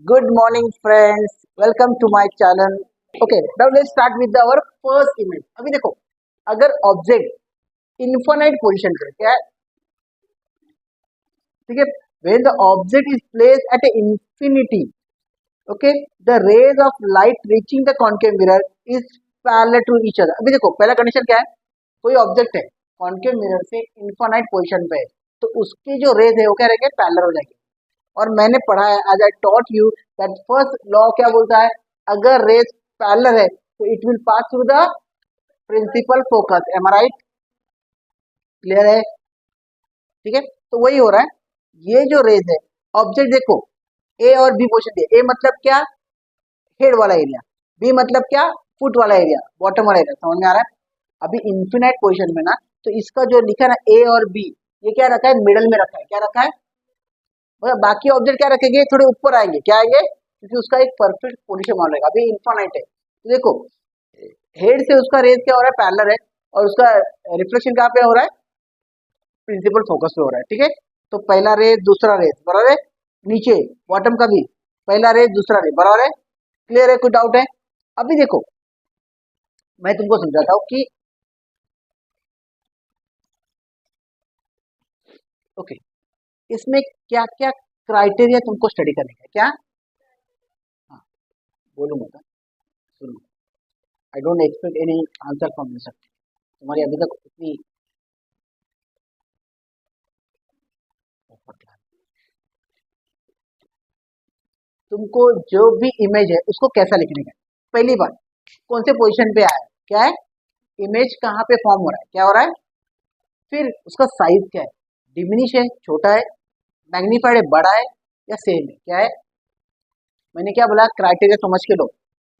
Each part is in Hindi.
Good morning, friends. Welcome to my channel. Okay, now let's start with our first image. अभी देखो, अगर ऑब्जेक्ट इन्फिनाइट पोजीशन पे क्या है, ठीक है, when the object is placed at a infinity, okay, the rays of light reaching the concave mirror is parallel to each other. अभी देखो, पहला कंडीशन क्या है, कोई ऑब्जेक्ट है कॉन्केव मिरर से इन्फिनाइट पोजीशन पे है, तो उसकी जो रेज है वो क्या रहेंगे, पैरेलल हो जाएगी। और मैंने पढ़ा है, as I taught you that first law क्या बोलता है, अगर रेस पैरेलल है तो it will pass through the principal focus. Am I right? Clear है? ठीक है, तो वही हो रहा है। ये जो रेज है, ऑब्जेक्ट देखो ए और बी पोजिशन दिए। ए मतलब क्या, हेड वाला एरिया। बी मतलब क्या, फुट वाला एरिया, बॉटम वाला एरिया। समझ में आ रहा है? अभी इन्फिनाइट पोजिशन में ना, तो इसका जो लिखा है ना ए और बी, ये क्या रखा है, मिडल में रखा है। क्या रखा है? मतलब बाकी ऑब्जेक्ट क्या रखेंगे, थोड़े ऊपर आएंगे। क्या आएंगे? क्योंकि उसका एक परफेक्ट पोजीशन मान लेगा। अभी इन्फिनाइट है तो देखो, हेड से उसका रेज क्या हो रहा है, पैरेलल है, और उसका रिफ्लेक्शन कहाँ पे हो रहा है, प्रिंसिपल फोकस पे हो रहा है। ठीक है, तो पहला रेज दूसरा रेज बराबर है, नीचे बॉटम का भी पहला रेज दूसरा रेज बराबर है। क्लियर है? कोई डाउट है? अभी देखो, मैं तुमको समझाता हूँ कि ओके, इसमें क्या क्या क्राइटेरिया तुमको स्टडी करने का है। क्या? हाँ, बोलूंगा था, सुनो। I don't expect any answer from you sir. तुम्हारी अभी तक उतनी तुमको जो भी इमेज है उसको कैसा लिखने का है। पहली बात, कौन से पोजीशन पे आया है, क्या है, इमेज कहाँ पे फॉर्म हो रहा है, क्या हो रहा है। फिर उसका साइज क्या है, डिमिनिश है, छोटा है, मैग्नीफाइड है, बड़ा है, या सेम है। क्या है, मैंने क्या बोला, क्राइटेरिया समझ के लो।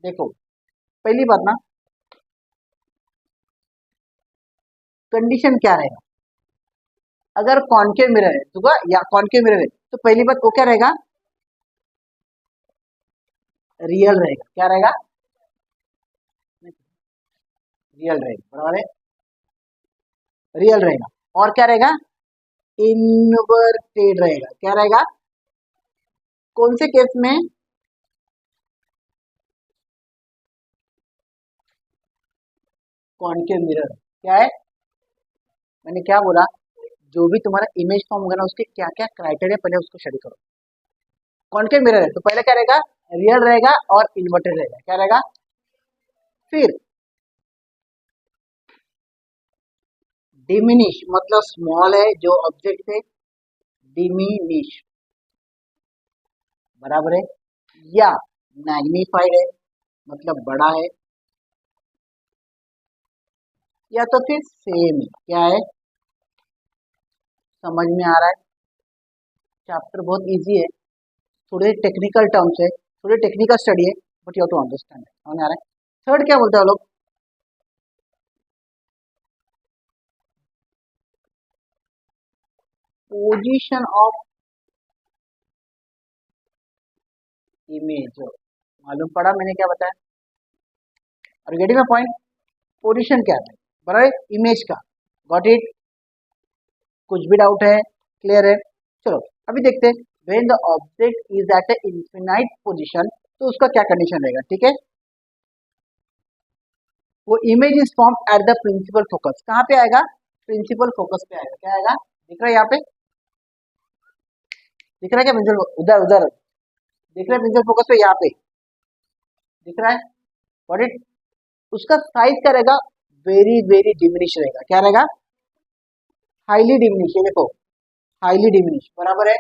देखो, पहली बात ना, कंडीशन क्या रहेगा, अगर कॉन्केव मिरर है तो या कॉन्केव मिरर है तो पहली बात वो क्या रहेगा, रियल रहेगा। क्या रहेगा? रियल रहेगा, बराबर है, रियल रहेगा। और क्या रहेगा, इनवर्टेड रहेगा। क्या रहेगा? कौन से केस में, कॉन्केव मिरर। क्या है, मैंने क्या बोला, जो भी तुम्हारा इमेज फॉर्म होगा ना, उसके क्या क्या क्राइटेरिया पहले उसको स्टडी करो। कॉन्केव मिरर है तो पहले क्या रहेगा, रियल रहेगा और इन्वर्टेड रहेगा। क्या रहेगा? फिर डिमिनिश मतलब स्मॉल है, जो ऑब्जेक्ट है डिमिनिश, बराबर है, या मैग्नीफाइड है मतलब बड़ा है, या तो फिर सेम है। क्या है, समझ में आ रहा है? चैप्टर बहुत इजी है, थोड़े टेक्निकल टर्म्स है, थोड़े टेक्निकल स्टडी है, but you have to understand. समझ में आ रहा है? थर्ड क्या बोलते हैं वो लोग, पोजीशन ऑफ इमेज। मालूम पड़ा मैंने क्या बताया, और गेटिंग माय पॉइंट, पोजीशन क्या है, बराबर, इमेज का। Got it? कुछ भी डाउट है? क्लियर है? चलो अभी देखते हैं, when the object is at a infinite position, तो उसका क्या कंडीशन रहेगा। ठीक है, वो image is form at the principal focus. कहाँ पे आएगा, प्रिंसिपल फोकस पे आएगा। क्या आएगा, दिख रहा है यहाँ पे, दिख रहा है क्या प्रिंसिपल, उधर उधर दिख रहा है प्रिंसिपल फोकस पे, यहाँ पे दिख रहा है। Got it? उसका साइज क्या रहेगा, वेरी वेरी डिमिनिश रहेगा। क्या रहेगा, हाईली डिमिनिश। ये देखो, हाईली डिमिनिश बराबर है,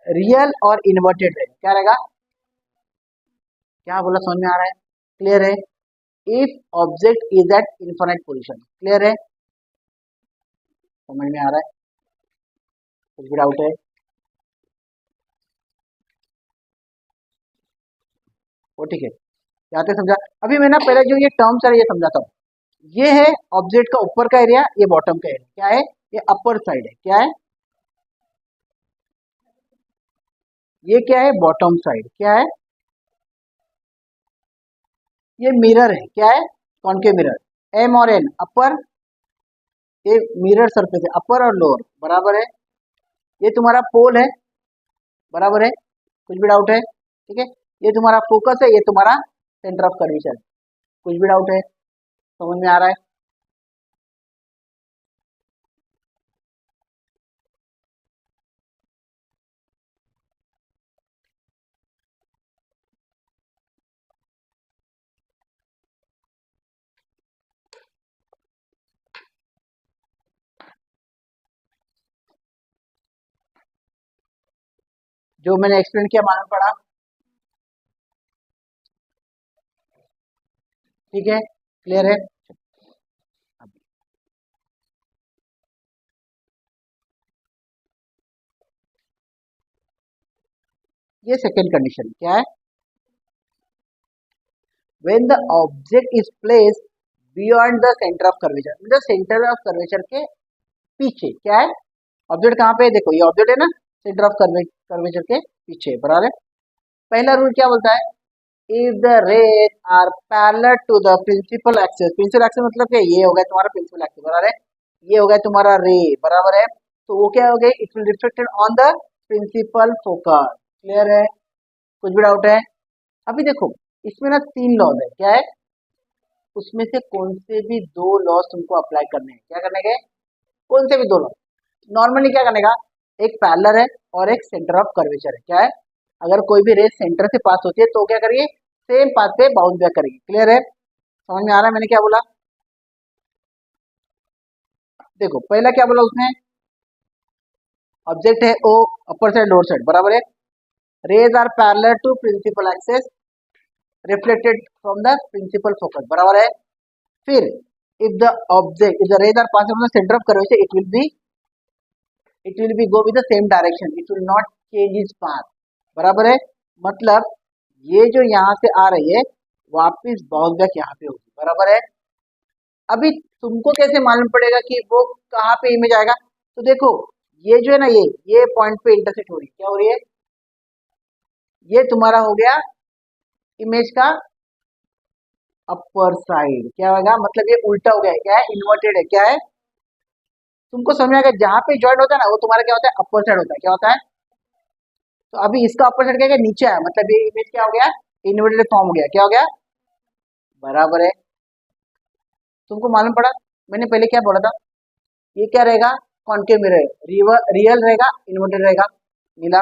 रियल और इन्वर्टेड रहेगा। क्या रहेगा, क्या बोला, समझ में आ रहा है? क्लियर है? If object is at infinite position. Clear है? समझ में आ रहा है? कुछ भी डाउट है? वो ठीक है, यहाँ तक समझा। अभी मैं ना पहले जो ये टर्म्स है ये समझाता हूँ। ये है ऑब्जेक्ट का ऊपर का एरिया, ये बॉटम का एरिया। क्या है, ये अपर साइड है। क्या है, ये क्या है, बॉटम साइड। क्या है, ये मिरर है। क्या है, कॉनकेव मिरर। एम और एन अपर, ये मिरर सरफेस है, अपर और लोअर, बराबर है। ये तुम्हारा पोल है, बराबर है, कुछ भी डाउट है? ठीक है, ये तुम्हारा फोकस है, ये तुम्हारा सेंटर ऑफ कर्वेचर। कुछ भी डाउट है? समझ में आ रहा है? जो मैंने एक्सप्लेन किया मालूम पड़ा? ठीक है, क्लियर है? ये सेकेंड कंडीशन क्या है? When the object is place beyond the centre of curvature, मतलब सेंटर ऑफ कर्वेचर के पीछे। क्या है? ऑब्जेक्ट कहाँ पे है? देखो ये ऑब्जेक्ट है ना, सेंटर ऑफ कर्वेचर के पीछे, बराबर है। पहला रूल क्या बोलता है? If the rays are parallel to the principal axis, principal axis मतलब क्या? ये हो गया तुम्हारा प्रिंसिपल एक्सिस, बराबर है। ये हो गया तुम्हारा रे, बराबर है। तो वो क्या हो गया? It will reflected on the principal focus. Clear है? कुछ भी डाउट है? अभी देखो इसमें ना तीन लॉज है। क्या है? उसमें से कौन से भी दो लॉज तुमको अप्लाई करने हैं। क्या करने के? कौन से भी दो लॉज। नॉर्मली क्या करने का? एक पैरेलल है और एक सेंटर ऑफ कर्वेचर है। क्या है? अगर कोई भी रेस सेंटर से पास होती है तो क्या करिए? सेम पाथ पे बाउंस बैक करेगी। क्लियर है? समझ में आ रहा है मैंने क्या बोला? देखो पहला क्या बोला उसने? ऑब्जेक्ट है O, upper side lower side, बराबर है। Rays are parallel to principal axis reflected from the principal focus, बराबर है। फिर if the object if the rays are passing from the centre of curvature it will be go with the same direction, it will not change its path, बराबर है। मतलब ये जो यहाँ से आ रही है वापिस बाउंस बैक यहाँ पे होगी, बराबर है। अभी तुमको कैसे मालूम पड़ेगा कि वो कहाँ पे इमेज आएगा? तो देखो ये जो है ना, ये पॉइंट पे इंटरसेक्ट हो रही है। क्या हो रही है? ये तुम्हारा हो गया इमेज का अपर साइड। क्या होगा? मतलब ये उल्टा हो गया है। क्या है? इन्वर्टेड है। क्या है? तुमको समझ आएगा जहां पे जॉइंट होता है ना वो तुम्हारा क्या होता है? अपर साइड होता है। क्या होता है? तो अभी इसका अपर साइड क्या है? नीचे है, मतलब ये इमेज क्या हो गया? इन्वर्टेड फॉर्म हो गया। क्या हो गया? बराबर है। तुमको मालूम पड़ा? मैंने पहले क्या बोला था? ये क्या रहेगा? कॉन्केव मिरर, रियल रहेगा, इन्वर्टेड रहेगा। मिला?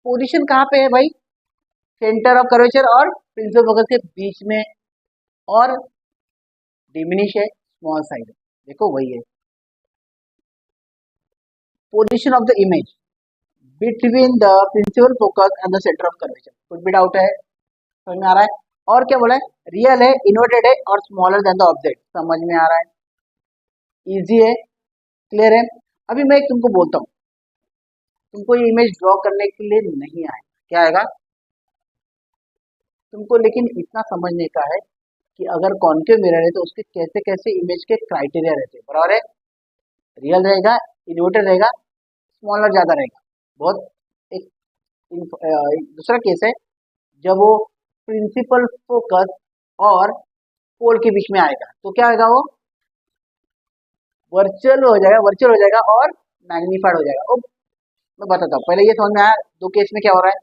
पोजीशन कहाँ पे है भाई? सेंटर ऑफ कर्वेचर और प्रिंसिपल फोकस के बीच में, और डिमिनिश है, स्मॉल साइड है। देखो वही है position of the image between the principal focus and the centre of curvature. कुछ भी डाउट है? समझ में आ रहा है? और क्या बोला है? रियल है, इन्वर्टेड है और स्मॉलर देन द ऑब्जेक्ट। समझ में आ रहा है? इजी है, क्लियर है। अभी मैं एक तुमको बोलता हूँ, तुमको ये इमेज ड्रॉ करने के लिए नहीं आए, क्या आएगा तुमको? लेकिन इतना समझने का है कि अगर कॉन्केव मिरर है तो उसके कैसे कैसे इमेज के क्राइटेरिया रहते हैं, बराबर है। रियल रहेगा, इन्वर्टेड रहेगा, स्मॉलर ज्यादा रहेगा। बहुत एक, एक दूसरा केस है जब वो प्रिंसिपल फोकस और पोल के बीच में आएगा तो क्या आएगा? वो वर्चुअल हो जाएगा और मैग्नीफाइड हो जाएगा। ओ, मैं बताता हूँ, पहले ये समझ में आया दो केस में क्या हो रहा है?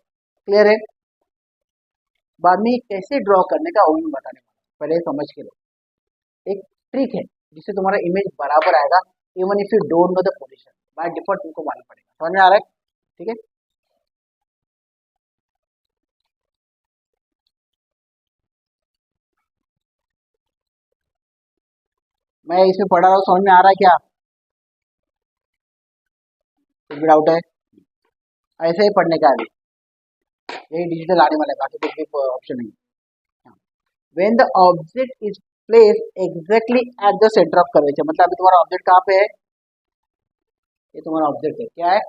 क्लियर है? बाद में कैसे ड्रॉ करने का वो मैं बताने वाला हूँ। पहले समझ के लो, एक ट्रिक है जिससे तुम्हारा इमेज बराबर आएगा even if you don't know the position. By default तुमको मालूम पड़ेगा। समझ में आ रहा है? ठीक है, मैं इसमें पढ़ा रहा हूँ, समझ में आ रहा है क्या? कुछ भी डाउट है? ऐसे ही पढ़ने का है, यही डिजिटल आने वाला है, बाकी कुछ भी ऑप्शन नहीं। When the object is place exactly at the centre of curvature, मतलब अभी तुम्हारा ऑब्जेक्ट कहाँ पे है? ये तुम्हारा ऑब्जेक्ट है। क्या है?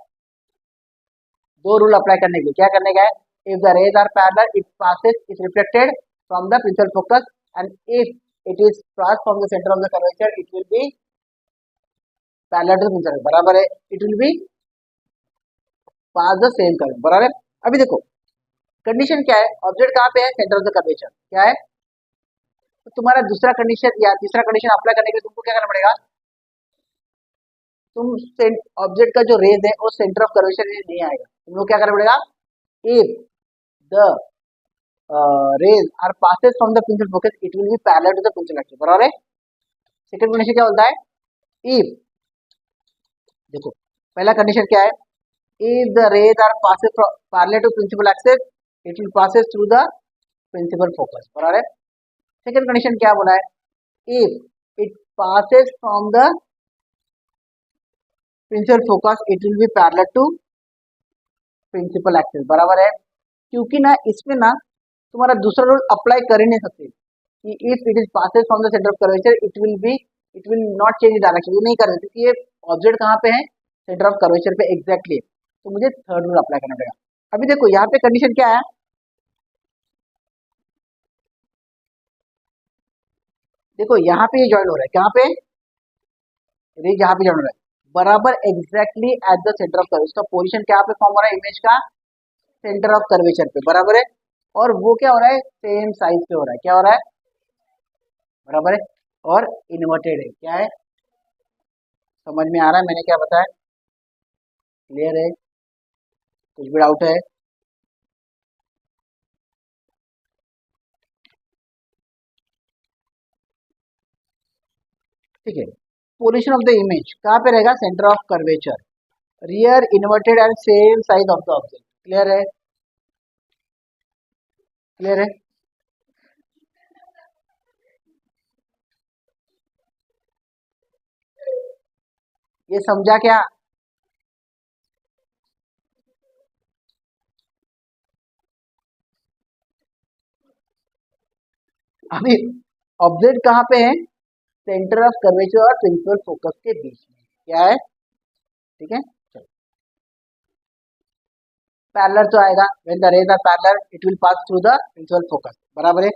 दो रूल अप्लाई करने के, क्या करने का है? If the rays are parallel it passes is reflected from the principal focus, and if it is passed from the center of the curvature it will be parallel to principal, बराबर है। It will be pass the same curve, बराबर है। अभी देखो कंडीशन क्या है? ऑब्जेक्ट कहाँ पे है? Centre of the curvature. क्या है? तो तुम्हारा दूसरा कंडीशन या तीसरा कंडीशन अप्लाई करने के लिए तुमको क्या करना पड़ेगा? तुम ऑब्जेक्ट का जो रेज है वो सेंटर ऑफ कर्वेचर नहीं आएगा, तुम लोग क्या करना पड़ेगा? If the rays are passes from the principal focus, it will be parallel to the principal axis. बराबर है. सेकंड कंडीशन क्या बोलता है? if, देखो पहला कंडीशन क्या है? if the rays are passes from parallel to principal axis, it will passes through the principal focus. बराबर है. सेकंड कंडीशन क्या बोला है? if it passes from the principal focus, it will be parallel to principal axis. बराबर है. क्योंकि ना इसमें ना तुम्हारा दूसरा रूल अप्लाई कर ही नहीं सकते कि if it is passes from the centre of curvature it will not change direction, ये नहीं कर सकते कि ये ऑब्जेक्ट कहाँ पे है? सेंटर ऑफ कर्वेचर पे एग्जैक्टली. तो मुझे थर्ड रूल अप्लाई करना पड़ेगा. अभी देखो यहाँ पे कंडीशन क्या है? देखो यहाँ पे ये ज्वाइन हो रहा है, कहाँ पे? यहाँ पे ज्वाइन हो रहा है बराबर exactly at the centre of curvature. उसका पोजीशन क्या पे फॉर्म हो रहा है? इमेज का सेंटर ऑफ कर्वेचर पे. बराबर है. और वो क्या हो रहा है? सेम साइज पे हो रहा है. क्या हो रहा है? बराबर है. और इन्वर्टेड है. क्या है? समझ में आ रहा है मैंने क्या बताया? क्लियर है? कुछ भी डाउट है? ठीक है. पोजीशन ऑफ द इमेज कहाँ पे रहेगा? Centre of curvature. Rear inverted and same size of the object. Clear है? क्लियर है? ये समझा क्या? अभी ऑब्जेक्ट कहाँ पे है? सेंटर ऑफ कर्वेचर और प्रिंसिपल फोकस के बीच में. क्या है? ठीक है. चलो पैरेलल तो आएगा. When the rays are parallel it will pass through the principal focus. बराबर है.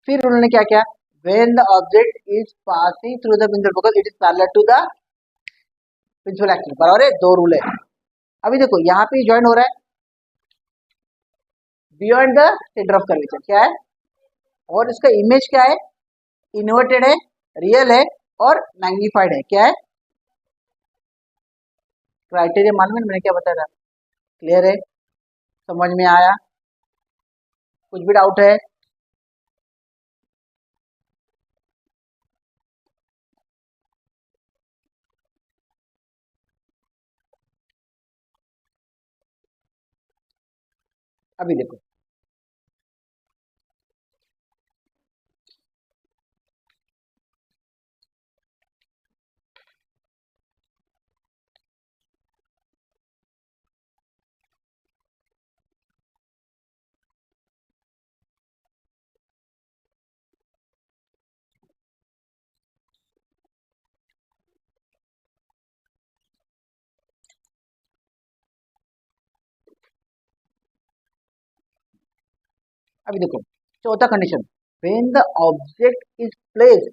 फिर उन्होंने क्या किया? When the object is passing through the principal focus it is parallel to the principal axis. बराबर है. दो रूल है. अभी देखो यहाँ पे ज्वाइन हो रहा है beyond the centre of curvature. क्या है? और इसका इमेज क्या है? इन्वर्टेड है, रियल है और मैग्नीफाइड है. क्या है? क्राइटेरिया मालूम है मैंने क्या बताया था? क्लियर है? समझ में आया? कुछ भी डाउट है? अभी देखो अभी देखो चौथा condition. When the object is placed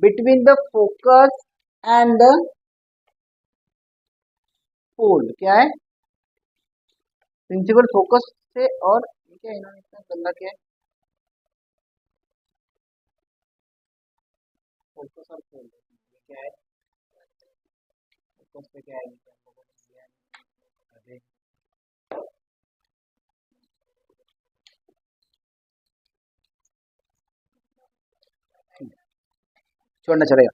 between the focus and the pole. क्या है? प्रिंसिपल फोकस से और ये क्या इन्होंने इतना गंदा किया है? फोकस और पोल क्या है? फोकस पे क्या है? छोड़ना चलेगा.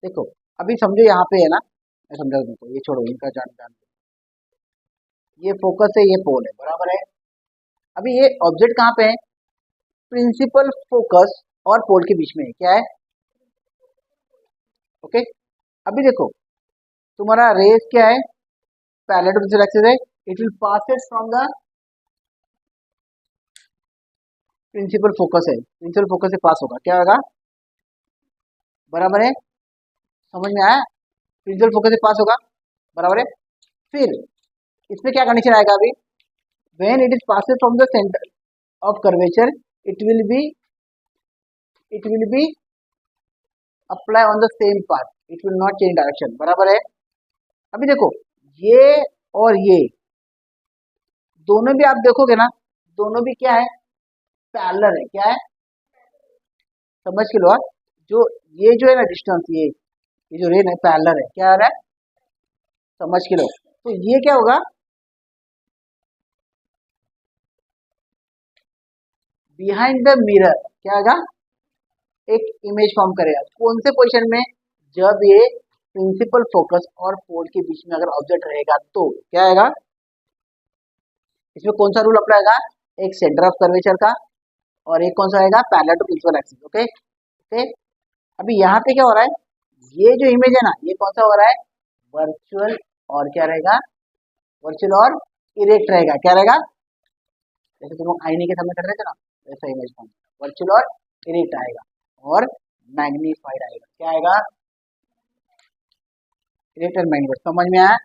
देखो अभी समझो यहाँ पे है ना, मैं समझा तुमको. ये छोड़ो, इनका जान जान ये फोकस है, ये पोल है. बराबर है. अभी ये ऑब्जेक्ट कहाँ पे है? प्रिंसिपल फोकस और पोल के बीच में है. क्या है? ओके. अभी देखो तुम्हारा रेस क्या है? पैरेलल टू प्रिंसिपल एक्सिस है. It will passes from the principal focus है. प्रिंसिपल फोकस से पास होगा. क्या होगा? बराबर है. समझ में आया? प्रिंसिपल फोकस से पास होगा. बराबर है. फिर इसमें क्या कंडीशन आएगा? अभी when it is passes from the centre of curvature it will B apply on the same path. It will not change direction. बराबर है. अभी देखो ये और ये दोनों भी आप देखोगे ना, दोनों भी क्या है? पैरेलल है. क्या है? समझ के लो. जो ये जो है ना डिस्टेंस, ये जो रेन है पैरेलल है. क्या आ रहा है? समझ के लो. तो ये क्या होगा? बिहाइंड द मिरर क्या आएगा, एक इमेज फॉर्म करेगा। कौन से पोजीशन में, जब ये प्रिंसिपल फोकस और पोल के बीच में अगर ऑब्जेक्ट रहेगा तो क्या आएगा, इसमें कौन सा रूल अप्लाई होगा, एक सेंटर ऑफ कर्वेचर का, और एक कौन सा आएगा, parallel to principal axis. Okay okay. अभी यहाँ पे क्या हो रहा है, ये जो इमेज है ना, ये कौन सा हो रहा है, वर्चुअल और क्या रहेगा, वर्चुअल और इरेक्ट रहेगा। क्या रहेगा, जैसे तुम लोग आईने के सामने कर रहे थे ना, वैसा इमेज फॉर्म, वर्चुअल और इरेक्ट आएगा और मैग्नीफाइड आएगा। क्या आएगा, इरेक्ट और मैग्नीफाइड। समझ में आया।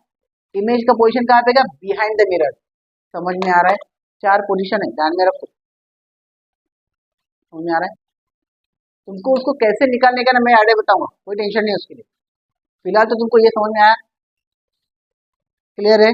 इमेज का पोजीशन कहाँ पे, बिहाइंड द मिरर। समझ में आ रहा है, 4 पोजीशन है, ध्यान में रखो। समझ में आ रहा है। तुमको उसको कैसे निकालने का ना मैं आइडिया बताऊंगा, कोई टेंशन नहीं उसके लिए। फिलहाल तो तुमको ये समझ में आया, क्लियर है।